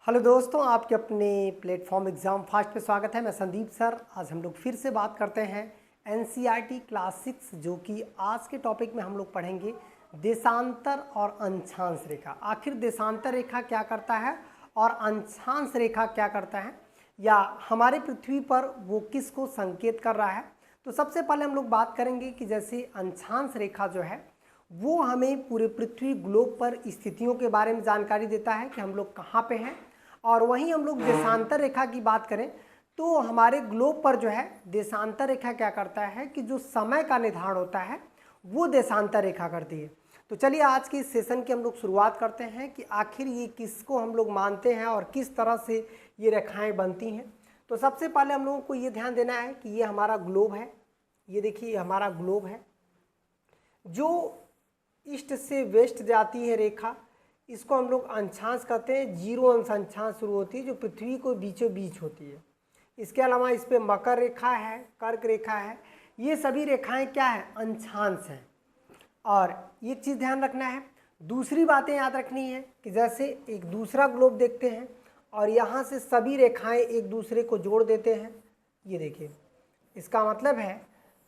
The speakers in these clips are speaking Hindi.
हेलो दोस्तों, आपके अपने प्लेटफॉर्म एग्ज़ाम फास्ट पे स्वागत है। मैं संदीप सर। आज हम लोग फिर से बात करते हैं एनसीईआरटी क्लास 6, जो कि आज के टॉपिक में हम लोग पढ़ेंगे देशांतर और अंशांश रेखा। आखिर देशांतर रेखा क्या करता है और अंशांश रेखा क्या करता है, या हमारे पृथ्वी पर वो किसको संकेत कर रहा है। तो सबसे पहले हम लोग बात करेंगे कि जैसे अंशांश रेखा जो है वो हमें पूरे पृथ्वी ग्लोब पर स्थितियों के बारे में जानकारी देता है कि हम लोग कहाँ पे हैं। और वहीं हम लोग देशांतर रेखा की बात करें तो हमारे ग्लोब पर जो है देशांतर रेखा क्या करता है कि जो समय का निर्धारण होता है वो देशांतर रेखा करती है। तो चलिए आज के इस सेशन की हम लोग शुरुआत करते हैं कि आखिर ये किसको हम लोग मानते हैं और किस तरह से ये रेखाएं बनती हैं। तो सबसे पहले हम लोगों को ये ध्यान देना है कि ये हमारा ग्लोब है। ये देखिए हमारा ग्लोब है, जो ईस्ट से वेस्ट जाती है रेखा, इसको हम लोग अंशांश कहते हैं। 0 अंश अंशांश शुरू होती है जो पृथ्वी को बीचों बीच होती है। इसके अलावा इस पे मकर रेखा है, कर्क रेखा है, ये सभी रेखाएं क्या है, अंशांश हैं। और एक चीज़ ध्यान रखना है, दूसरी बातें याद रखनी है कि जैसे एक दूसरा ग्लोब देखते हैं और यहाँ से सभी रेखाएं एक दूसरे को जोड़ देते हैं। ये देखिए, इसका मतलब है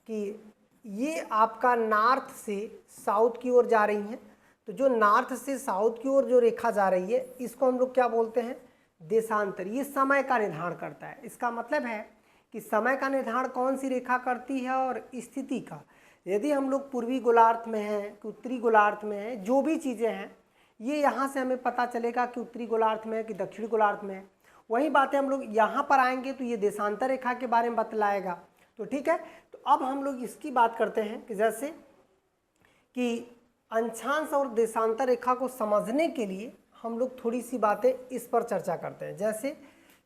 कि ये आपका नॉर्थ से साउथ की ओर जा रही हैं। तो जो नॉर्थ से साउथ की ओर जो रेखा जा रही है इसको हम लोग क्या बोलते हैं, देशांतर। ये समय का निर्धारण करता है। इसका मतलब है कि समय का निर्धारण कौन सी रेखा करती है और स्थिति का। यदि हम लोग पूर्वी गोलार्ध में हैं कि उत्तरी गोलार्ध में हैं, जो भी चीज़ें हैं ये यहाँ से हमें पता चलेगा कि उत्तरी गोलार्ध में है कि दक्षिणी गोलार्ध में है। वही बातें हम लोग यहाँ पर आएंगे तो ये देशांतर रेखा के बारे में बतलाएगा। तो ठीक है, तो अब हम लोग इसकी बात करते हैं कि जैसे कि अंशांश और देशांतर रेखा को समझने के लिए हम लोग थोड़ी सी बातें इस पर चर्चा करते हैं। जैसे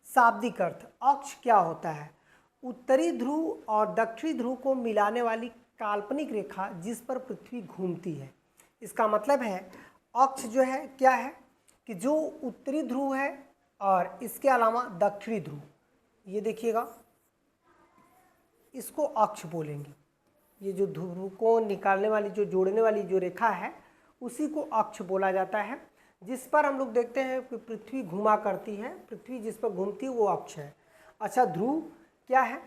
शाब्दिक अर्थ, अक्ष क्या होता है, उत्तरी ध्रुव और दक्षिणी ध्रुव को मिलाने वाली काल्पनिक रेखा जिस पर पृथ्वी घूमती है। इसका मतलब है अक्ष जो है क्या है कि जो उत्तरी ध्रुव है और इसके अलावा दक्षिणी ध्रुव, ये देखिएगा इसको अक्ष बोलेंगे। ये जो ध्रुव को निकालने वाली, जो जोड़ने वाली जो रेखा है उसी को अक्ष बोला जाता है, जिस पर हम लोग देखते हैं कि पृथ्वी घूमा करती है। पृथ्वी जिस पर घूमती है वो अक्ष है। अच्छा, ध्रुव क्या है,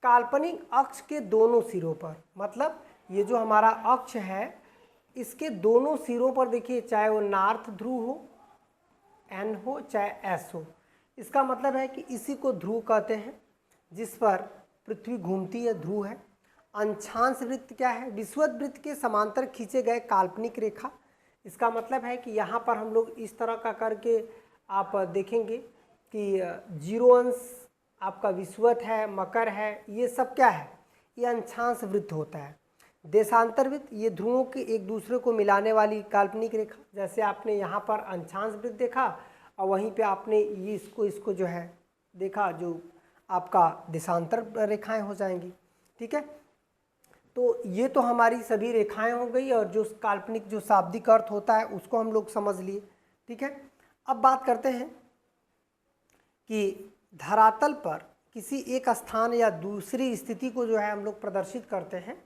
काल्पनिक अक्ष के दोनों सिरों पर, मतलब ये जो हमारा अक्ष है इसके दोनों सिरों पर देखिए, चाहे वो नॉर्थ ध्रुव हो, एन हो, चाहे एस हो, इसका मतलब है कि इसी को ध्रुव कहते हैं जिस पर पृथ्वी घूमती है, ध्रुव है। अंशांश वृत्त क्या है, विषुवत वृत्त के समांतर खींचे गए काल्पनिक रेखा। इसका मतलब है कि यहाँ पर हम लोग इस तरह का करके आप देखेंगे कि 0 अंश आपका विषुवत है, मकर है, ये सब क्या है, ये अंशांश वृत्त होता है। देशांतर वृत्त, ये ध्रुवों के एक दूसरे को मिलाने वाली काल्पनिक रेखा। जैसे आपने यहाँ पर अंशांश वृत्त देखा और वहीं पे आपने ये इसको जो है देखा, जो आपका देशांतर रेखाएं हो जाएंगी। ठीक है, तो ये तो हमारी सभी रेखाएं हो गई और जो काल्पनिक जो शाब्दिक अर्थ होता है उसको हम लोग समझ लिए। ठीक है, अब बात करते हैं कि धरातल पर किसी एक स्थान या दूसरी स्थिति को जो है हम लोग प्रदर्शित करते हैं,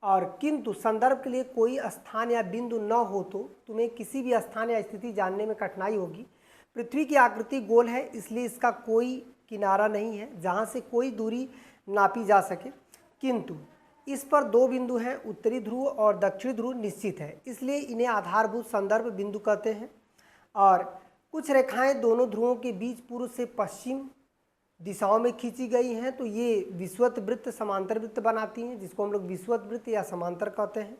और किंतु संदर्भ के लिए कोई स्थान या बिंदु न हो तो तुम्हें किसी भी स्थान या स्थिति जानने में कठिनाई होगी। पृथ्वी की आकृति गोल है, इसलिए इसका कोई किनारा नहीं है जहाँ से कोई दूरी नापी जा सके, किंतु इस पर 2 बिंदु हैं, उत्तरी ध्रुव और दक्षिणी ध्रुव निश्चित है, इसलिए इन्हें आधारभूत संदर्भ बिंदु कहते हैं। और कुछ रेखाएं दोनों ध्रुवों के बीच पूर्व से पश्चिम दिशाओं में खींची गई हैं, तो ये विषुवत वृत्त समांतर वृत्त बनाती हैं, जिसको हम लोग विषुवत वृत्त या समांतर कहते हैं।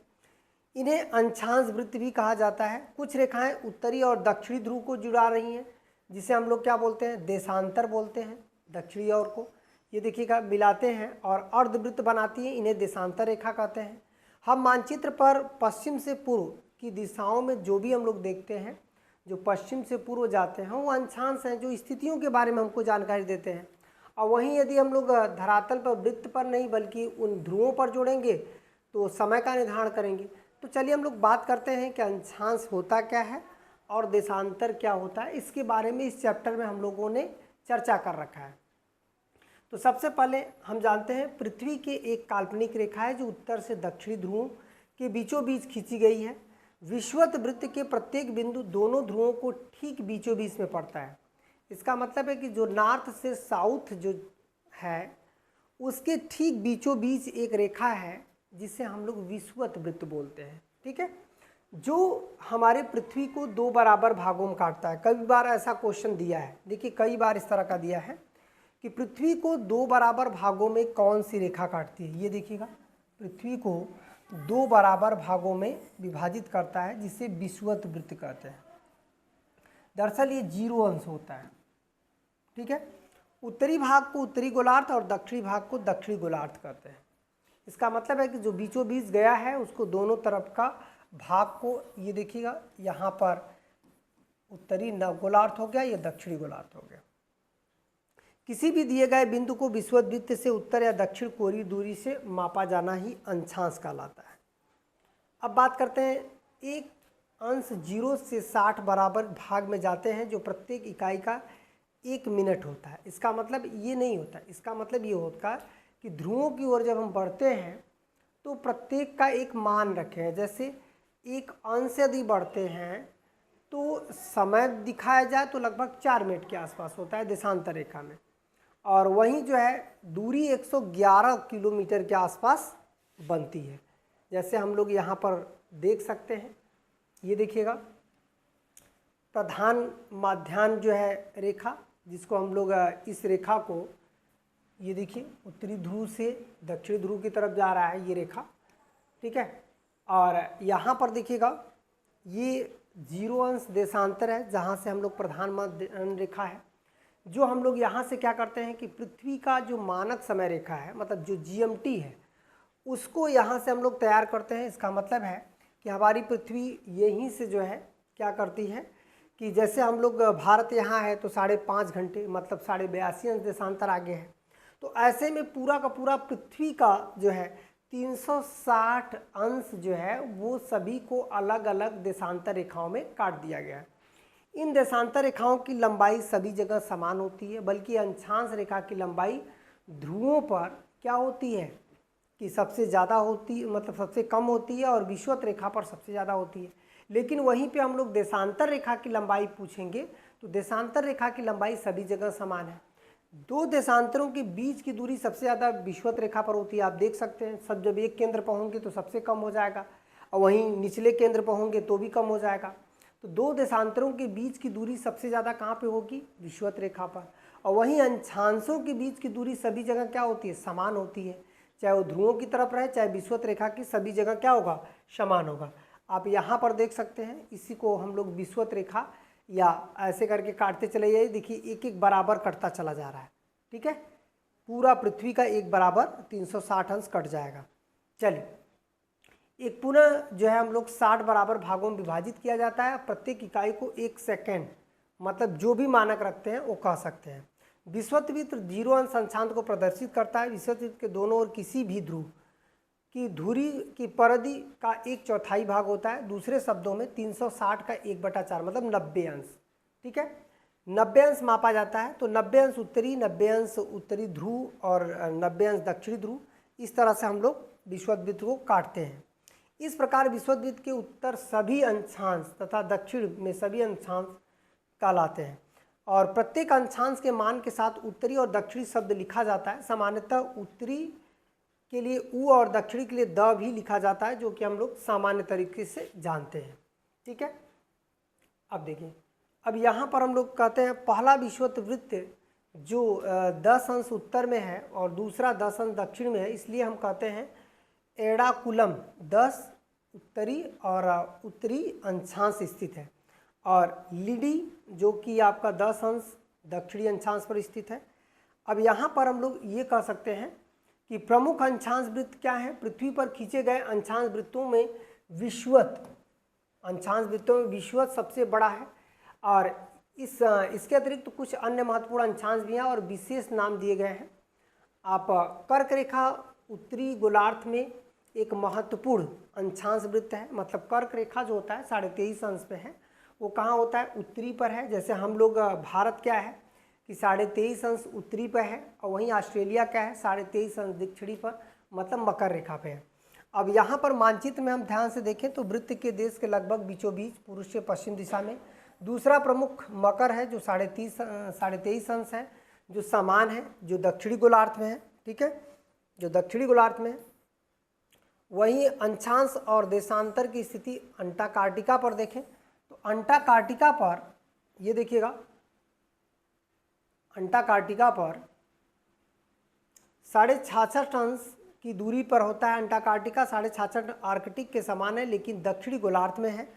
इन्हें अंशांश वृत्त भी कहा जाता है। कुछ रेखाएं उत्तरी और दक्षिणी ध्रुव को जुड़ा रही हैं, जिसे हम लोग क्या बोलते हैं, देशांतर बोलते हैं। दक्षिणी ओर को ये देखिएगा मिलाते हैं और अर्धवृत्त बनाती हैं, इन्हें देशांतर रेखा कहते हैं। हम मानचित्र पर पश्चिम से पूर्व की दिशाओं में जो भी हम लोग देखते हैं, जो पश्चिम से पूर्व जाते हैं वो अंशांश हैं, जो स्थितियों के बारे में हमको जानकारी देते हैं। और वहीं यदि हम लोग धरातल पर वृत्त पर नहीं बल्कि उन ध्रुवों पर जोड़ेंगे तो समय का निर्धारण करेंगे। तो चलिए हम लोग बात करते हैं कि अंशांश होता क्या है और देशांतर क्या होता है। इसके बारे में इस चैप्टर में हम लोगों ने चर्चा कर रखा है। तो सबसे पहले हम जानते हैं पृथ्वी के एक काल्पनिक रेखा है जो उत्तर से दक्षिणी ध्रुवों के बीचों बीच खींची गई है। विषुवत वृत्त के प्रत्येक बिंदु दोनों ध्रुवों को ठीक बीचों बीच में पड़ता है। इसका मतलब है कि जो नॉर्थ से साउथ जो है उसके ठीक बीचों बीच एक रेखा है जिसे हम लोग विषुवत वृत्त बोलते हैं। ठीक है, जो हमारे पृथ्वी को दो बराबर भागों में काटता है। कई बार ऐसा क्वेश्चन दिया है, देखिए कई बार इस तरह का दिया है कि पृथ्वी को दो बराबर भागों में कौन सी रेखा काटती है। ये देखिएगा, पृथ्वी को दो बराबर भागों में विभाजित करता है जिसे विषुवत वृत्त कहते हैं। दरअसल ये 0 अंश होता है। ठीक है, उत्तरी भाग को उत्तरी गोलार्ध और दक्षिणी भाग को दक्षिणी गोलार्ध कहते हैं। इसका मतलब है कि जो बीचों बीच गया है उसको दोनों तरफ का भाग को, ये देखिएगा यहाँ पर उत्तरी गोलार्ध हो गया, ये दक्षिणी गोलार्ध हो गया। किसी भी दिए गए बिंदु को विषुवत वृत्त से उत्तर या दक्षिण कोणीय दूरी से मापा जाना ही अंशांश कहलाता है। अब बात करते हैं, एक अंश 0 से 60 बराबर भाग में जाते हैं जो प्रत्येक इकाई का 1 मिनट होता है। इसका मतलब ये नहीं होता, इसका मतलब ये होता है कि ध्रुवों की ओर जब हम बढ़ते हैं तो प्रत्येक का एक मान रखे हैं। जैसे एक अंश यदि बढ़ते हैं तो समय दिखाया जाए तो लगभग 4 मिनट के आसपास होता है देशांतर रेखा में, और वहीं जो है दूरी 111 किलोमीटर के आसपास बनती है। जैसे हम लोग यहाँ पर देख सकते हैं, ये देखिएगा प्रधान माध्यान्ह जो है रेखा, जिसको हम लोग इस रेखा को, ये देखिए उत्तरी ध्रुव से दक्षिणी ध्रुव की तरफ जा रहा है ये रेखा। ठीक है, और यहाँ पर देखिएगा ये 0 अंश देशांतर है जहाँ से हम लोग प्रधान माध्यान्ह रेखा है। जो हम लोग यहाँ से क्या करते हैं कि पृथ्वी का जो मानक समय रेखा है, मतलब जो GMT है, उसको यहाँ से हम लोग तैयार करते हैं। इसका मतलब है कि हमारी पृथ्वी यहीं से जो है क्या करती है कि जैसे हम लोग भारत यहाँ है तो 5.5 घंटे, मतलब 82.5 अंश देशांतर आगे है। तो ऐसे में पूरा का पूरा पृथ्वी का जो है 360 अंश जो है वो सभी को अलग अलग देशांतर रेखाओं में काट दिया गया है। इन देशांतर रेखाओं की लंबाई सभी जगह समान होती है, बल्कि अंशांश रेखा की लंबाई ध्रुवों पर क्या होती है कि सबसे ज़्यादा होती, मतलब सबसे कम होती है, और विषुवत रेखा पर सबसे ज़्यादा होती है। लेकिन वहीं पे हम लोग देशांतर रेखा की लंबाई पूछेंगे तो देशांतर रेखा की लंबाई सभी जगह समान है। दो देशांतरों के बीच की दूरी सबसे ज़्यादा विषुवत रेखा पर होती है। आप देख सकते हैं, सब जब एक केंद्र पर होंगे तो सबसे कम हो जाएगा, और वहीं निचले केंद्र पर होंगे तो भी कम हो जाएगा। तो दो देशांतरों के बीच की दूरी सबसे ज़्यादा कहाँ पे होगी? विषुवत रेखा पर। और वहीं अंशांशों के बीच की दूरी सभी जगह क्या होती है? समान होती है। चाहे वो ध्रुवों की तरफ रहे चाहे विषुवत रेखा की, सभी जगह क्या होगा? समान होगा। आप यहाँ पर देख सकते हैं, इसी को हम लोग विषुवत रेखा या ऐसे करके काटते चले जाइए। देखिए एक एक बराबर कटता चला जा रहा है। ठीक है, पूरा पृथ्वी का एक बराबर 360 अंश कट जाएगा। चलिए, एक पुनः जो है हम लोग 60 बराबर भागों में विभाजित किया जाता है। प्रत्येक इकाई को 1 सेकेंड, मतलब जो भी मानक रखते हैं वो कह सकते हैं। विषुवत वृत्त 0 अंश अंशांक को प्रदर्शित करता है। विषुवत वृत्त के दोनों ओर किसी भी ध्रुव की धुरी की परिधि का 1/4 भाग होता है। दूसरे शब्दों में 360 का 1/4 मतलब 90 अंश। ठीक है, 90 अंश मापा जाता है। तो 90 अंश उत्तरी, 90 अंश उत्तरी ध्रुव और 90 अंश दक्षिणी ध्रुव, इस तरह से हम लोग विषुवत वृत्त को काटते हैं। इस प्रकार विषुवत वृत्त के उत्तर सभी अंशांश तथा दक्षिण में सभी अंशांश कहलाते हैं, और प्रत्येक अंशांश के मान के साथ उत्तरी और दक्षिणी शब्द लिखा जाता है। सामान्यतः उत्तरी के लिए उ और दक्षिणी के लिए द भी लिखा जाता है, जो कि हम लोग सामान्य तरीके से जानते हैं। ठीक है, अब देखिए, अब यहाँ पर हम लोग कहते हैं पहला विषुवत वृत्त जो 10 अंश उत्तर में है और दूसरा 10 अंश दक्षिण में है, इसलिए हम कहते हैं एड़ाकुलम 10 उत्तरी और उत्तरी अंशांश स्थित है, और लिडी जो कि आपका 10 अंश दक्षिणी अंशांश पर स्थित है। अब यहाँ पर हम लोग ये कह सकते हैं कि प्रमुख अंशांश वृत्त क्या है? पृथ्वी पर खींचे गए अंशांश वृत्तों में विषुवत, अंशांश वृत्तों में विषुवत सबसे बड़ा है, और इसके अतिरिक्त कुछ अन्य महत्वपूर्ण अंशांश भी हैं और विशेष नाम दिए गए हैं। आप कर्क रेखा उत्तरी गोलार्ध में एक महत्वपूर्ण अंशांश वृत्त है। मतलब कर्क रेखा जो होता है 23.5 अंश पे है, वो कहाँ होता है? उत्तरी पर है। जैसे हम लोग भारत क्या है कि 23.5 अंश उत्तरी पर है, और वहीं ऑस्ट्रेलिया क्या है 23.5 अंश दक्षिणी पर, मतलब मकर रेखा पे है। अब यहाँ पर मानचित्र में हम ध्यान से देखें तो वृत्त के देश के लगभग बीचों बीच पूर्व से पश्चिम दिशा में दूसरा प्रमुख मकर है जो 23.5 अंश है, जो समान है, जो दक्षिणी गोलार्ध में है, ठीक है, जो दक्षिणी गोलार्ध में है। वहीं अंशांश और देशांतर की स्थिति अंटार्कटिका पर देखें तो अंटार्कटिका पर ये देखिएगा, अंटार्कटिका पर 66.5 अंश की दूरी पर होता है। अंटार्कटिका 66.5 आर्कटिक के समान है, लेकिन दक्षिणी गोलार्ध में है।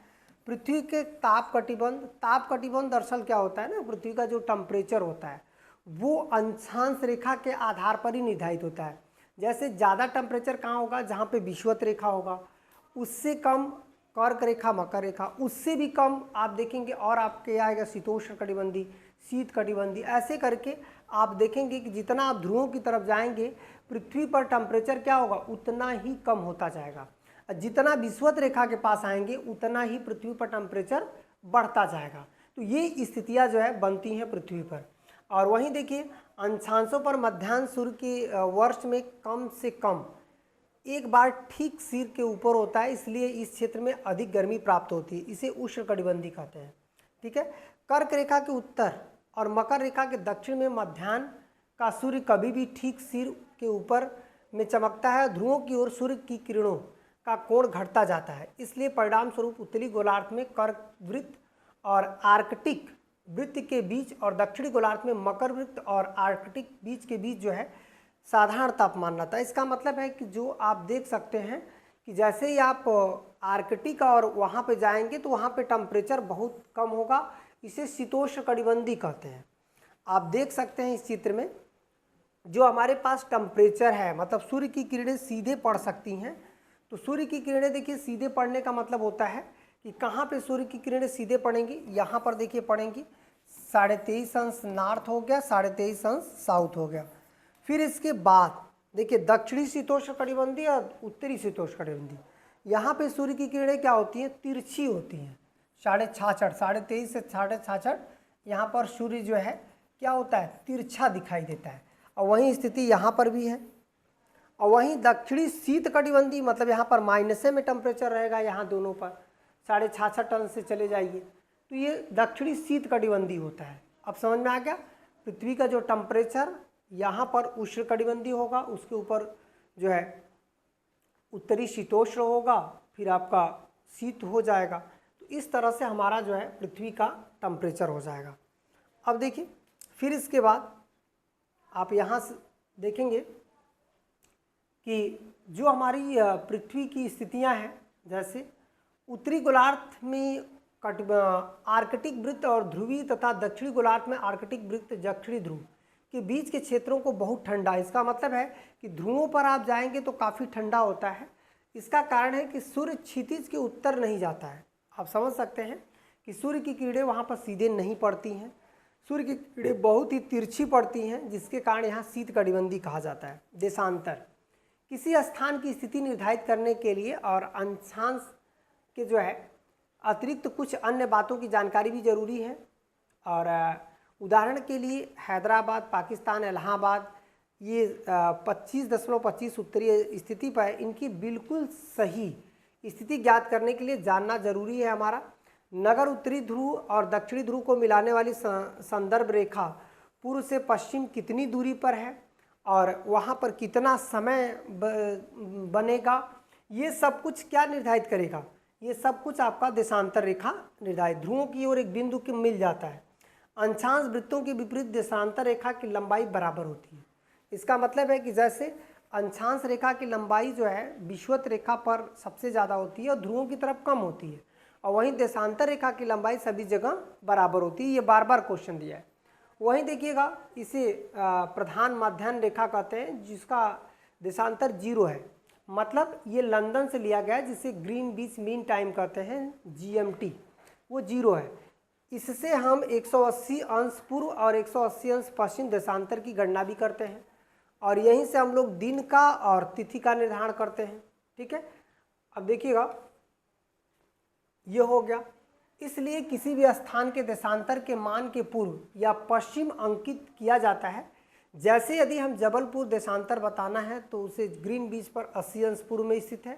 पृथ्वी के ताप कटिबंध दरअसल क्या होता है ना, पृथ्वी का जो टेम्परेचर होता है वो अंशांश रेखा के आधार पर ही निर्धारित होता है। जैसे ज़्यादा टेम्परेचर कहाँ होगा, जहाँ पे विषुवत रेखा होगा, उससे कम कर्क रेखा, मकर रेखा, उससे भी कम आप देखेंगे और आपके आएगा शीतोष्ण कटिबंधी, शीत कटिबंधी। ऐसे करके आप देखेंगे कि जितना आप ध्रुवों की तरफ जाएंगे पृथ्वी पर टेम्परेचर क्या होगा, उतना ही कम होता जाएगा। जितना विषुवत रेखा के पास आएंगे उतना ही पृथ्वी पर टेम्परेचर बढ़ता जाएगा। तो ये स्थितियाँ जो है बनती हैं पृथ्वी पर। और वहीं देखिए अंशांशों पर मध्याह्न सूर्य के वर्ष में कम से कम एक बार ठीक सिर के ऊपर होता है, इसलिए इस क्षेत्र में अधिक गर्मी प्राप्त होती है। इसे उष्णकटिबंधी कहते हैं, ठीक है। कर्क रेखा के उत्तर और मकर रेखा के दक्षिण में मध्याह्न का सूर्य कभी भी ठीक सिर के ऊपर में चमकता है। ध्रुवों की ओर सूर्य की किरणों का कोण घटता जाता है, इसलिए परिणाम स्वरूप उत्तरी गोलार्ध में कर्क वृत्त और आर्कटिक वृत्त के बीच और दक्षिणी गोलार्ध में मकर वृत्त और आर्कटिक बीच के बीच जो है साधारण तापमान रहता है। इसका मतलब है कि जो आप देख सकते हैं कि जैसे ही आप आर्कटिक और वहाँ पे जाएंगे तो वहाँ पे टेम्परेचर बहुत कम होगा। इसे शीतोष्ण कटिबंधी कहते हैं। आप देख सकते हैं इस चित्र में जो हमारे पास टेम्परेचर है, मतलब सूर्य की किरणें सीधे पड़ सकती हैं। तो सूर्य की किरणें देखिए सीधे पड़ने का मतलब होता है कि कहाँ पे सूर्य की किरणें सीधे पड़ेंगी, यहाँ पर देखिए पड़ेंगी 23.5 अंश नॉर्थ हो गया, 23.5 अंश साउथ हो गया। फिर इसके बाद देखिए दक्षिणी शीतोष्ण कटिबंधी और उत्तरी शीतोष्ण कटिबंधी, यहाँ पे सूर्य की किरणें क्या होती हैं, तिरछी होती हैं। 66.5 से 66.5 यहाँ पर सूर्य जो है क्या होता है, तिरछा दिखाई देता है। और वहीं स्थिति यहाँ पर भी है। और वहीं दक्षिणी शीत कटिबंधी मतलब यहाँ पर माइनसे में टेम्परेचर रहेगा, यहाँ दोनों पर 66.5 अंश से चले जाइए तो ये दक्षिणी शीत कटिबंधी होता है। अब समझ में आ गया, पृथ्वी का जो टेम्परेचर यहाँ पर उष्ण कटिबंधी होगा, उसके ऊपर जो है उत्तरी शीतोष्ण होगा, फिर आपका शीत हो जाएगा। तो इस तरह से हमारा जो है पृथ्वी का टेम्परेचर हो जाएगा। अब देखिए फिर इसके बाद आप यहाँ से देखेंगे कि जो हमारी पृथ्वी की स्थितियाँ हैं, जैसे उत्तरी गोलार्ध में आर्कटिक वृत्त और ध्रुवीय तथा दक्षिणी गोलार्ध में आर्कटिक वृत्त दक्षिणी ध्रुव के बीच के क्षेत्रों को बहुत ठंडा। इसका मतलब है कि ध्रुवों पर आप जाएंगे तो काफ़ी ठंडा होता है। इसका कारण है कि सूर्य क्षितिज के उत्तर नहीं जाता है। आप समझ सकते हैं कि सूर्य की किरणें वहाँ पर सीधे नहीं पड़ती हैं, सूर्य की किरणें बहुत ही तिरछी पड़ती हैं, जिसके कारण यहाँ शीत कटिबंधी कहा जाता है। देशांतर किसी स्थान की स्थिति निर्धारित करने के लिए और अंशांश के जो है अतिरिक्त कुछ अन्य बातों की जानकारी भी जरूरी है। और उदाहरण के लिए हैदराबाद, पाकिस्तान, इलाहाबाद, ये 25.25 उत्तरीय स्थिति पर इनकी बिल्कुल सही स्थिति ज्ञात करने के लिए जानना जरूरी है हमारा। नगर उत्तरी ध्रुव और दक्षिणी ध्रुव को मिलाने वाली संदर्भ रेखा पूर्व से पश्चिम कितनी दूरी पर है और वहाँ पर कितना समय बनेगा, ये सब कुछ क्या निर्धारित करेगा, ये सब कुछ आपका देशांतर रेखा निर्धारित। ध्रुवों की ओर एक बिंदु के मिल जाता है। अंशांश वृत्तों के विपरीत देशांतर रेखा की लंबाई बराबर होती है। इसका मतलब है कि जैसे अंशांश रेखा की लंबाई जो है विषुवत रेखा पर सबसे ज़्यादा होती है और ध्रुवों की तरफ कम होती है, और वहीं देशांतर रेखा की लंबाई सभी जगह बराबर होती है। ये बार बार क्वेश्चन दिया है। वहीं देखिएगा इसे प्रधान मध्याह्न रेखा कहते हैं, जिसका देशांतर 0 है। मतलब ये लंदन से लिया गया है, जिसे ग्रीनविच मीन टाइम कहते हैं, GMT, वो 0 है। इससे हम 180 अंश पूर्व और 180 अंश पश्चिम देशांतर की गणना भी करते हैं, और यहीं से हम लोग दिन का और तिथि का निर्धारण करते हैं। ठीक है, अब देखिएगा ये हो गया। इसलिए किसी भी स्थान के देशांतर के मान के पूर्व या पश्चिम अंकित किया जाता है। जैसे यदि हम जबलपुर देशांतर बताना है तो उसे ग्रीनविच पर 80 अंश पूर्व में स्थित है,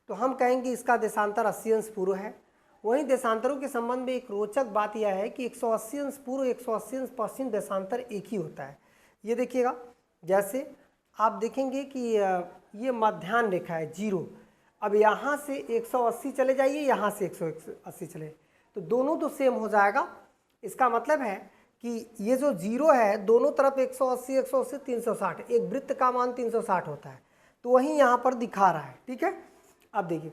तो हम कहेंगे इसका देशांतर 80 अंश पूर्व है। वहीं देशांतरों के संबंध में एक रोचक बात यह है कि 180 अंश पूर्व 180 अंश पश्चिम देशांतर एक ही होता है। ये देखिएगा, जैसे आप देखेंगे कि ये मध्याह्न रेखा है 0। अब यहाँ से 180 चले जाइए, यहाँ से 180 चले, तो दोनों तो सेम हो जाएगा। इसका मतलब है कि ये जो 0 है दोनों तरफ 180 180 360, एक वृत्त का मान 360 होता है, तो वहीं यहाँ पर दिखा रहा है। ठीक है, अब देखिए,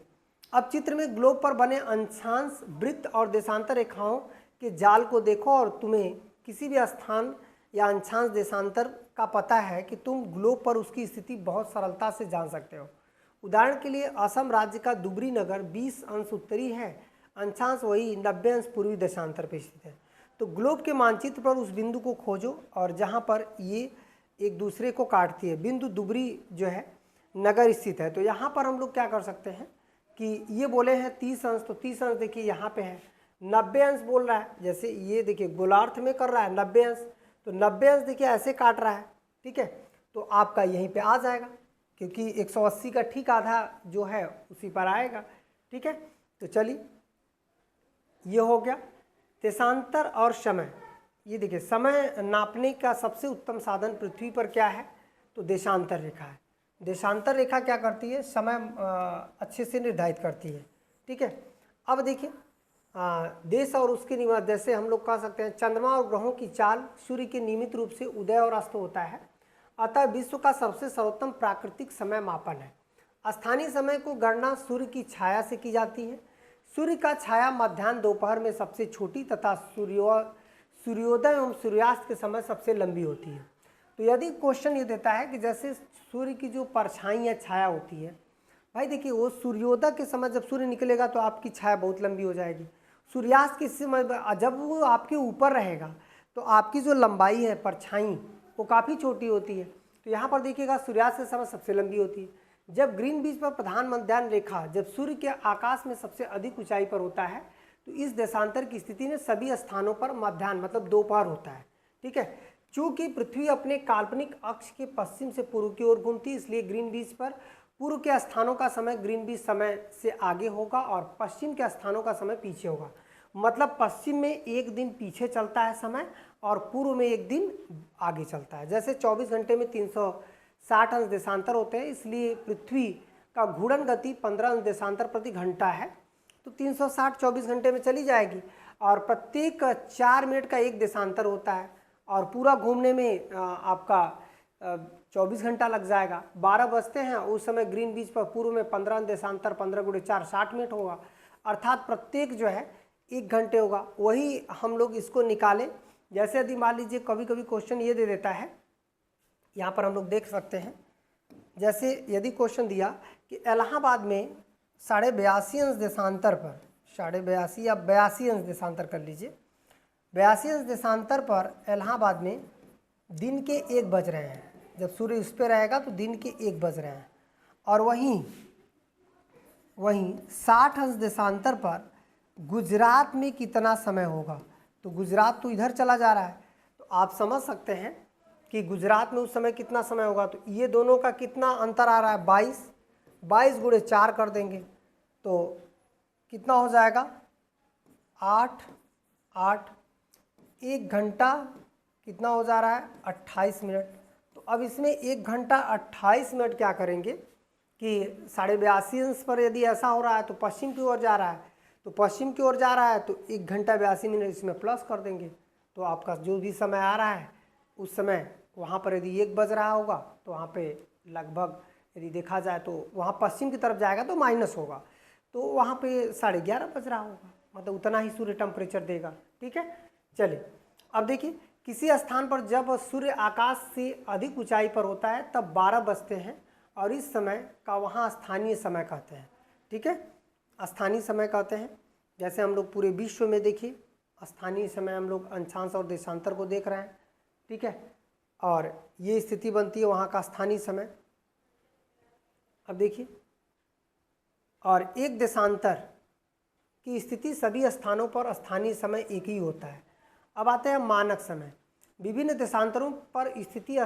अब चित्र में ग्लोब पर बने अंशांश वृत्त और देशांतर रेखाओं के जाल को देखो और तुम्हें किसी भी स्थान या अंशांश देशांतर का पता है कि तुम ग्लोब पर उसकी स्थिति बहुत सरलता से जान सकते हो। उदाहरण के लिए असम राज्य का दुबरी नगर 20 अंश उत्तरी है, अंशांश वही 90 अंश पूर्वी देशांतर पर स्थित है। तो ग्लोब के मानचित्र पर उस बिंदु को खोजो और जहाँ पर ये एक दूसरे को काटती है, बिंदु दुबरी जो है नगर स्थित है। तो यहाँ पर हम लोग क्या कर सकते हैं कि ये बोले हैं 30 अंश, तो 30 अंश देखिए यहाँ पे है, 90 अंश बोल रहा है, जैसे ये देखिए गोलार्ध में कर रहा है 90 अंश, तो 90 अंश देखिए ऐसे काट रहा है। ठीक है, तो आपका यहीं पे आ जाएगा, क्योंकि 180 का ठीक आधा जो है उसी पर आएगा। ठीक है, तो चलिए ये हो गया देशांतर और समय। ये देखिए, समय नापने का सबसे उत्तम साधन पृथ्वी पर क्या है, तो देशांतर रेखा है। देशांतर रेखा क्या करती है, समय अच्छे से निर्धारित करती है। ठीक है, अब देखिए देश और उसके निवास, जैसे हम लोग कह सकते हैं चंद्रमा और ग्रहों की चाल सूर्य के नियमित रूप से उदय और अस्त होता है, अतः विश्व का सबसे सर्वोत्तम प्राकृतिक समय मापन है। स्थानीय समय को गणना सूर्य की छाया से की जाती है। सूर्य का छाया मध्याह्न दोपहर में सबसे छोटी तथा सूर्योदय एवं सूर्यास्त के समय सबसे लंबी होती है। तो यदि क्वेश्चन ये देता है कि जैसे सूर्य की जो परछाई या छाया होती है, भाई देखिए वो सूर्योदय के समय जब सूर्य निकलेगा तो आपकी छाया बहुत लंबी हो जाएगी, सूर्यास्त के समय जब वो आपके ऊपर रहेगा तो आपकी जो लंबाई है परछाई वो काफ़ी छोटी होती है। तो यहाँ पर देखिएगा सूर्यास्त के समय सबसे लंबी होती है। जब ग्रीनविच पर प्रधान मध्याह्न रेखा जब सूर्य के आकाश में सबसे अधिक ऊंचाई पर होता है तो इस देशांतर की स्थिति में सभी स्थानों पर मध्याह्न मतलब दोपहर होता है। ठीक है, चूँकि पृथ्वी अपने काल्पनिक अक्ष के पश्चिम से पूर्व की ओर घूमती है, इसलिए ग्रीनविच पर पूर्व के स्थानों का समय ग्रीनविच समय से आगे होगा और पश्चिम के स्थानों का समय पीछे होगा। मतलब पश्चिम में एक दिन पीछे चलता है समय और पूर्व में एक दिन आगे चलता है। जैसे 24 घंटे में 360 अंश देशांतर होते हैं, इसलिए पृथ्वी का घूर्णन गति 15 अंश देशांतर प्रति घंटा है, तो 360 24 घंटे में चली जाएगी और प्रत्येक 4 मिनट का एक देशांतर होता है और पूरा घूमने में आपका 24 घंटा लग जाएगा। 12 बजते हैं उस समय ग्रीनविच पर पूर्व में 15 देशांतर 15 × 4 60 मिनट होगा, अर्थात प्रत्येक जो है 1 घंटे होगा। वही हम लोग इसको निकालें, जैसे यदि मान लीजिए कभी कभी क्वेश्चन ये दे देता है, यहाँ पर हम लोग देख सकते हैं, जैसे यदि क्वेश्चन दिया कि इलाहाबाद में 82.5 अंश देशांतर पर 82.5 या 82 अंश देशांतर कर लीजिए, 82 अंश देशांतर पर इलाहाबाद में दिन के 1 बज रहे हैं। जब सूर्य इस पर रहेगा तो दिन के 1 बज रहे हैं और वहीं 60 अंश देशांतर पर गुजरात में कितना समय होगा। तो गुजरात तो इधर चला जा रहा है, तो आप समझ सकते हैं कि गुजरात में उस समय कितना समय होगा। तो ये दोनों का कितना अंतर आ रहा है, 22 × 4 कर देंगे तो कितना हो जाएगा 8 1 घंटा कितना हो जा रहा है 28 मिनट। तो अब इसमें 1 घंटा 28 मिनट क्या करेंगे कि 82.5 अंश पर यदि ऐसा हो रहा है तो पश्चिम की ओर जा रहा है, तो पश्चिम की ओर जा रहा है तो 1 घंटा 82 मिनट इसमें प्लस कर देंगे, तो आपका जो भी समय आ रहा है उस समय वहाँ पर यदि 1 बज रहा होगा तो वहाँ पे लगभग यदि देखा जाए तो वहाँ पश्चिम की तरफ जाएगा तो माइनस होगा, तो वहाँ पे 11:30 बज रहा होगा, मतलब उतना ही सूर्य टेम्परेचर देगा। ठीक है, चलिए अब देखिए किसी स्थान पर जब सूर्य आकाश से अधिक ऊंचाई पर होता है तब 12 बजते हैं और इस समय का वहाँ स्थानीय समय कहते हैं। ठीक है, स्थानीय समय कहते हैं। जैसे हम लोग पूरे विश्व में देखिए स्थानीय समय हम लोग अंशांश और देशांतर को देख रहे हैं। ठीक है, और ये स्थिति बनती है वहाँ का स्थानीय समय। अब देखिए, और एक देशांतर की स्थिति सभी स्थानों पर स्थानीय समय एक ही होता है। अब आते हैं मानक समय। विभिन्न देशांतरों पर स्थिति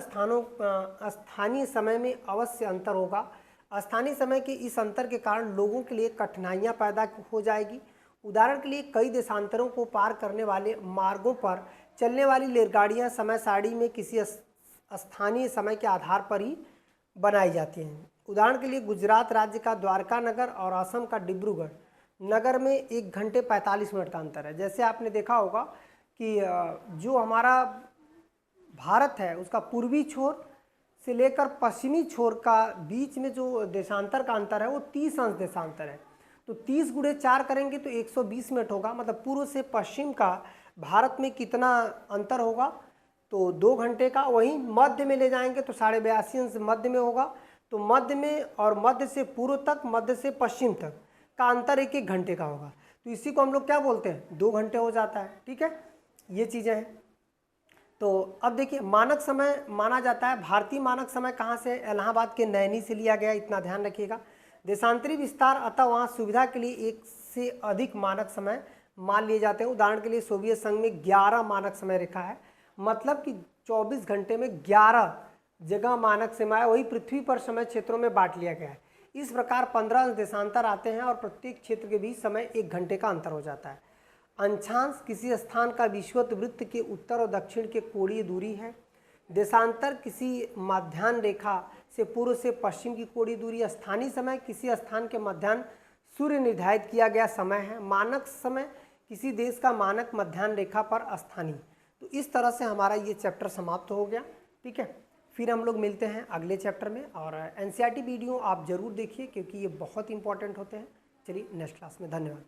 स्थानीय समय में अवश्य अंतर होगा। स्थानीय समय के इस अंतर के कारण लोगों के लिए कठिनाइयां पैदा हो जाएगी। उदाहरण के लिए कई देशांतरों को पार करने वाले मार्गों पर चलने वाली रेलगाड़ियाँ समय सारणी में किसी स्थानीय समय के आधार पर ही बनाई जाती हैं। उदाहरण के लिए गुजरात राज्य का द्वारका नगर और असम का डिब्रूगढ़ नगर में 1 घंटे 45 मिनट का अंतर है। जैसे आपने देखा होगा कि जो हमारा भारत है उसका पूर्वी छोर से लेकर पश्चिमी छोर का बीच में जो देशांतर का अंतर है वो 30 अंश देशांतर है। तो 30 × 4 करेंगे तो 120 मिनट होगा। मतलब पूर्व से पश्चिम का भारत में कितना अंतर होगा, तो 2 घंटे का। वहीं मध्य में ले जाएंगे तो 82.5 अंश मध्य में होगा। तो मध्य में और मध्य से पूर्व तक, मध्य से पश्चिम तक का अंतर 1-1 घंटे का होगा। तो इसी को हम लोग क्या बोलते हैं, 2 घंटे हो जाता है। ठीक है, ये चीज़ें हैं। तो अब देखिए, मानक समय माना जाता है, भारतीय मानक समय कहाँ से, इलाहाबाद के नैनी से लिया गया, इतना ध्यान रखिएगा। देशांतरी विस्तार, अतः वहाँ सुविधा के लिए 1 से अधिक मानक समय मान लिए जाते हैं। उदाहरण के लिए सोवियत संघ में 11 मानक समय रेखा है, मतलब कि 24 घंटे में 11 जगह मानक समय है, वही पृथ्वी पर समय क्षेत्रों में बांट लिया गया है। इस प्रकार 15 देशांतर आते हैं और प्रत्येक क्षेत्र के बीच समय 1 घंटे का अंतर हो जाता है। अंशांश किसी स्थान का विषुवत वृत्त के उत्तर और दक्षिण के कोणीय दूरी है। देशांतर किसी मध्याह्न रेखा से पूर्व से पश्चिम की कोणीय दूरी। स्थानीय समय किसी स्थान के मध्याह्न सूर्य निर्धारित किया गया समय है। मानक समय किसी देश का मानक मध्याह्न रेखा पर स्थानीय। तो इस तरह से हमारा ये चैप्टर समाप्त हो गया। ठीक है, फिर हम लोग मिलते हैं अगले चैप्टर में। और एनसीईआरटी वीडियो आप ज़रूर देखिए क्योंकि ये बहुत इंपॉर्टेंट होते हैं। चलिए नेक्स्ट क्लास में, धन्यवाद।